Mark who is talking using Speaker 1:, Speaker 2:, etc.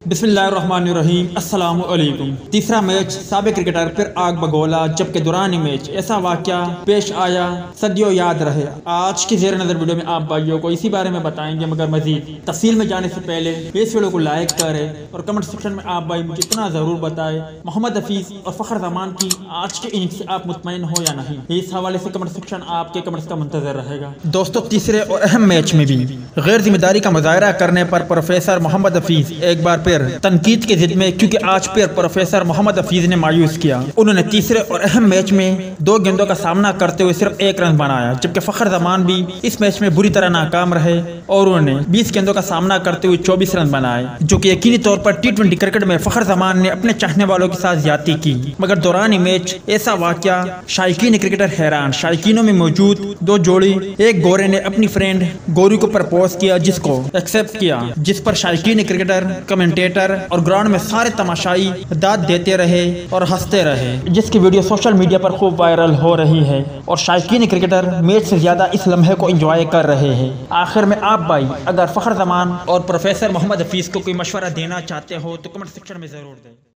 Speaker 1: बिस्मिल्लाहिर्रहमानिर्रहीम। अस्सलाम वालेकुम। तीसरा मैच साबिक क्रिकेटर फिर आग बगोला, जबकि दौरान मैच ऐसा वाक़या पेश आया सदियों याद रहे। आज की ज़ेर नज़र वीडियो में आप भाइयों को इसी बारे में बताएंगे, मगर मजीद तफसील में जाने से पहले इस वीडियो को लाइक करें और कमेंट सेक्शन में आप भाई मुझे इतना ज़रूर बताएं मोहम्मद हफीज़ और फ़खर जमान की आज के इनिंग्स से आप मुतमईन हो या नहीं। इस हवाले से कमेंट सेक्शन आपके कमेंट्स का मुंतज़र रहेगा। दोस्तों, तीसरे और अहम मैच में भी गैर जिम्मेदारी का मुजाहरा करने पर प्रोफेसर मोहम्मद हफीज़ एक बार तनकीद के जिद में, क्योंकि आज फिर प्रोफेसर मोहम्मद हफीज ने मायूस किया। उन्होंने तीसरे और अहम मैच में 2 गेंदों का सामना करते हुए सिर्फ 1 रन बनाया, जबकि फ़खर जमान भी इस मैच में बुरी तरह नाकाम रहे और उन्होंने 20 गेंदों का सामना करते हुए 24 रन बनाए, जो कि यकीनी तौर पर T20 क्रिकेट में फ़खर जमान ने अपने चाहने वालों के साथ ज्यादती की। मगर दौरान मैच ऐसा वाक़या शायकीन क्रिकेटर हैरान, शायकीनों में मौजूद 2 जोड़ी, एक गोरे ने अपनी फ्रेंड गोरी को प्रपोज किया, जिसको एक्सेप्ट किया, जिस पर शायकीन क्रिकेटर, कमेंटेटर और ग्राउंड में सारे तमाशाई दाद देते रहे और हंसते रहे, जिसकी वीडियो सोशल मीडिया पर खूब वायरल हो रही है और शायकीन क्रिकेटर मैच से ज्यादा इस लम्हे को एंजॉय कर रहे हैं। आखिर में आप भाई अगर फ़खर जमान और प्रोफेसर मोहम्मद हफीज को कोई मशवरा देना चाहते हो तो कमेंट सेक्शन में जरूर दें।